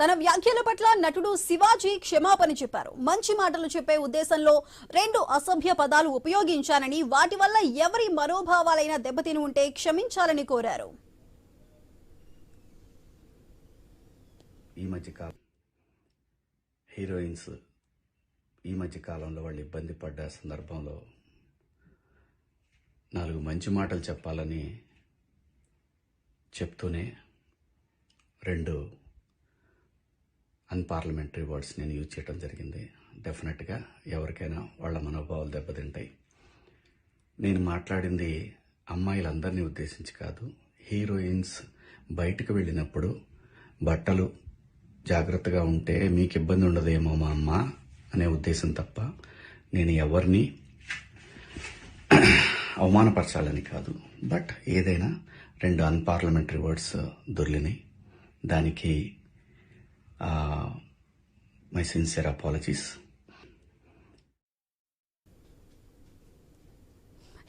తన వ్యాఖ్యల పట్ల నటుడు శివాజీ క్షమాపణ చెప్పారు. మంచి మాటలు చెప్పే ఉద్దేశంలో 2 అసభ్య పదాలు ఉపయోగించానని, వాటి వల్ల ఎవరి మనోభావాలైనా దెబ్బతిని ఉంటే క్షమించాలని కోరారు. ఈ మధ్య హీరోయిన్స్ ఈ మధ్య కాలంలో వాళ్ళు ఇబ్బంది పడ్డ సందర్భంలో 4 మంచి మాటలు చెప్పాలని చెప్తూనే 2 అన్పార్లమెంటరీ వర్డ్స్ నేను యూజ్ చేయడం జరిగింది. డెఫినెట్గా ఎవరికైనా వాళ్ళ మనోభావాలు దెబ్బతింటాయి. నేను మాట్లాడింది అమ్మాయిలందరినీ ఉద్దేశించి కాదు. హీరోయిన్స్ బయటకు వెళ్ళినప్పుడు బట్టలు జాగ్రత్తగా ఉంటే మీకు ఇబ్బంది ఉండదేమో మా అమ్మ అనే ఉద్దేశం తప్ప నేను ఎవరిని అవమానపరచాలని కాదు. బట్ ఏదైనా 2 అన్పార్లమెంటరీ వర్డ్స్ దొర్లినాయి. దానికి మై సిన్సియర్ అపాలజీస్.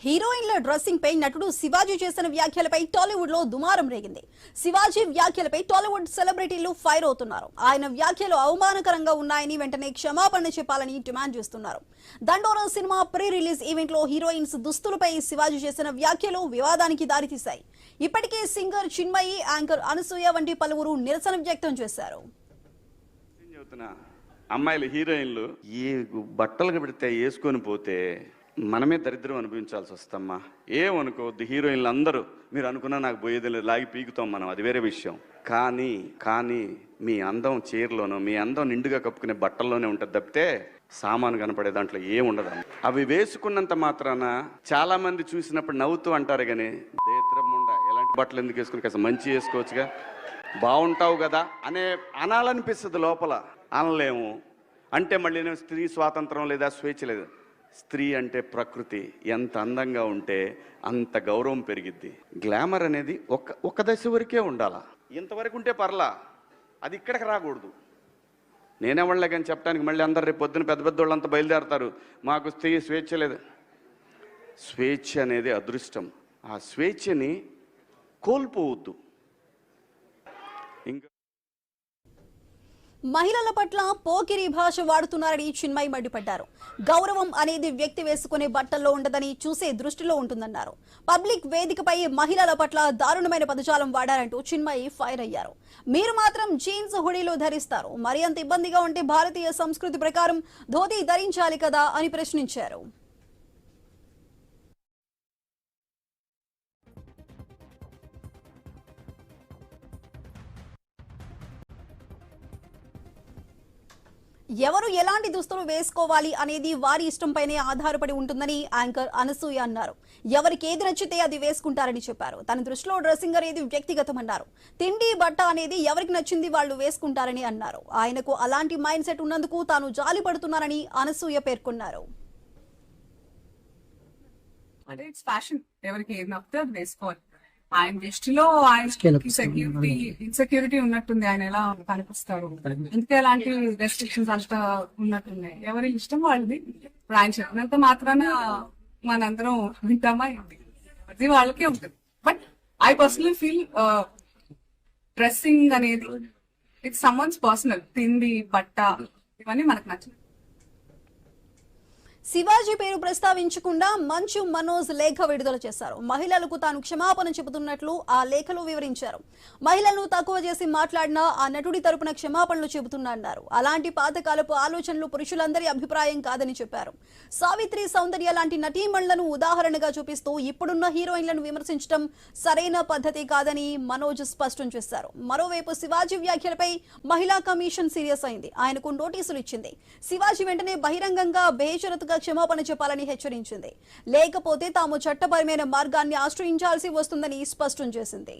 హీరోయిన్ల డ్రెస్సింగ్ పై నటుడు శివాజీ చేసిన వ్యాఖ్యలపై టాలీవుడ్ లో దుమారం రేగింది. శివాజీ వ్యాఖ్యలపై టాలీవుడ్ సెలబ్రిటీలు ఫైర్ అవుతున్నారు. ఆయన వ్యాఖ్యలు అవమానకరంగా ఉన్నాయని, వెంటనే క్షమాపణ చెప్పాలని డిమాండ్ చేస్తున్నారు. దండోరా సినిమా ప్రీ రిలీజ్ ఈవెంట్ లో హీరోయిన్స్ దుస్తులపై శివాజీ చేసిన వ్యాఖ్యలు వివాదానికి దారితీశాయి. ఇప్పటికే సింగర్ చిన్మయి, యాంకర్ అనసూయ వంటి పలువురు నిరసన వ్యక్తం చేశారు. అమ్మాయిలు హీరోయిన్లు ఈ బట్టలు పెడితే వేసుకొని పోతే మనమే దరిద్రం అనుభవించాల్సి వస్తమ్మా. ఏమనుకోవద్దు, హీరోయిన్లు అందరూ మీరు అనుకున్నా నాకు పోయేది లేదు, లాగి పీకుతాం మనం, అది వేరే విషయం. కానీ మీ అందం చీరలోనో, మీ అందం నిండుగా కప్పుకునే బట్టల్లోనే ఉంటుంది తప్పితే సామాను కనపడే దాంట్లో ఏముండదు. అవి వేసుకున్నంత మాత్రాన చాలా మంది చూసినప్పుడు నవ్వుతూ అంటారు, కానీ దేద్రముండ ఎలాంటి బట్టలు ఎందుకు వేసుకుని కాస్త మంచి వేసుకోవచ్చుగా, బాగుంటావు కదా అనాలనిపిస్తుంది. లోపల అనలేము. అంటే మళ్ళీ స్త్రీ స్వాతంత్రం లేదా, స్వేచ్ఛ లేదు. స్త్రీ అంటే ప్రకృతి, ఎంత అందంగా ఉంటే అంత గౌరవం పెరిగిద్ది. గ్లామర్ అనేది ఒక దశ వరకే ఉండాలా, ఇంతవరకు ఉంటే పర్లా, అది ఇక్కడికి రాకూడదు. నేనేవాళ్ళే కానీ చెప్పడానికి మళ్ళీ అందరు రేపు పొద్దున పెద్ద పెద్ద వాళ్ళంతా బయలుదేరతారు, మాకు స్త్రీ స్వేచ్ఛ లేదు. స్వేచ్ఛ అనేది అదృష్టం. ఆ స్వేచ్ఛని కోల్పోవద్దు. ఇంకా మహిళల పట్ల పోకిరి భాష వాడుతున్నారని చిన్మయి మండిపడ్డారు. గౌరవం అనేది వ్యక్తి వేసుకునే బట్టల్లో ఉండదని, చూసే దృష్టిలో ఉంటుందన్నారు. పబ్లిక్ వేదికపై మహిళల పట్ల దారుణమైన పదజాలం వాడారంటూ చిన్మయి ఫైర్ అయ్యారు. మీరు మాత్రం జీన్స్, హుడీలు ధరిస్తారు, మరి అంత ఇబ్బందిగా ఉంటే భారతీయ సంస్కృతి ప్రకారం ధోతీ ధరించాలి కదా అని ప్రశ్నించారు. ఎవరు ఎలాంటి దుస్తులు వేసుకోవాలి అనేది వారి ఇష్టంపైనే ఆధారపడి ఉంటుందని యాంకర్ అనసూయ అన్నారు. ఎవరికి ఏది నచ్చితే అది వేసుకుంటారని చెప్పారు. తన దృష్టిలో డ్రెస్సింగ్ అనేది వ్యక్తిగతమన్నారు. తిండి, బట్ట అనేది ఎవరికి నచ్చింది వాళ్ళు వేసుకుంటారని అన్నారు. ఆయనకు అలాంటి మైండ్ సెట్ ఉన్నందుకు తాను జాలి పడుతున్నారని అనసూయ పేర్కొన్నారు. ఆయన దృష్టిలో ఆయనకి ఇన్సెక్యూరిటీ ఉన్నట్టుంది. ఆయన ఎలా కనిపిస్తారు, ఎందుకు ఎలాంటి రెస్ట్రిక్షన్స్ అంతా ఉన్నట్టున్నాయి. ఎవరి ఇష్టం వాళ్ళది. ఇప్పుడు ఆయన చెప్పినంత మాత్రాన మనందరం వింటామా, అది వాళ్ళకే ఉంటుంది. But I personally feel dressing అనేది ఇట్స్ సమ్వన్స్ పర్సనల్. తిండి, బట్ట ఇవన్నీ మనకు నచ్చింది. శివాజీ పేరు ప్రస్తావించకుండా మంచు మనోజ్ లేఖ విడుదల చేశారు. మహిళలకు తాను క్షమాపణ చెబుతున్నట్లు ఆ లేఖలో వివరించారు. మహిళలను తక్కువ చేసి మాట్లాడినా ఆ నటుడి తరపున క్షమాపణలు చెబుతున్నారు. అలాంటి పాతకాలపు ఆలోచనలు పురుషులందరి అభిప్రాయం కాదని చెప్పారు. సావిత్రి, సౌందర్య లాంటి నటీమణులను ఉదాహరణగా చూపిస్తూ ఇప్పుడున్న హీరోయిన్లను విమర్శించడం సరైన పద్ధతి కాదని మనోజ్ స్పష్టం చేశారు. మరోవైపు శివాజీ వ్యాఖ్యలపై మహిళా కమిషన్ సీరియస్ అయింది. ఆయనకు నోటీసులు ఇచ్చింది. శివాజీ వెంటనే బహిరంగంగా బేషరతుగా క్షమాపణ చెప్పాలని హెచ్చరించింది. లేకపోతే తాము చట్టపరమైన మార్గాన్ని ఆశ్రయించాల్సి వస్తుందని స్పష్టం చేసింది.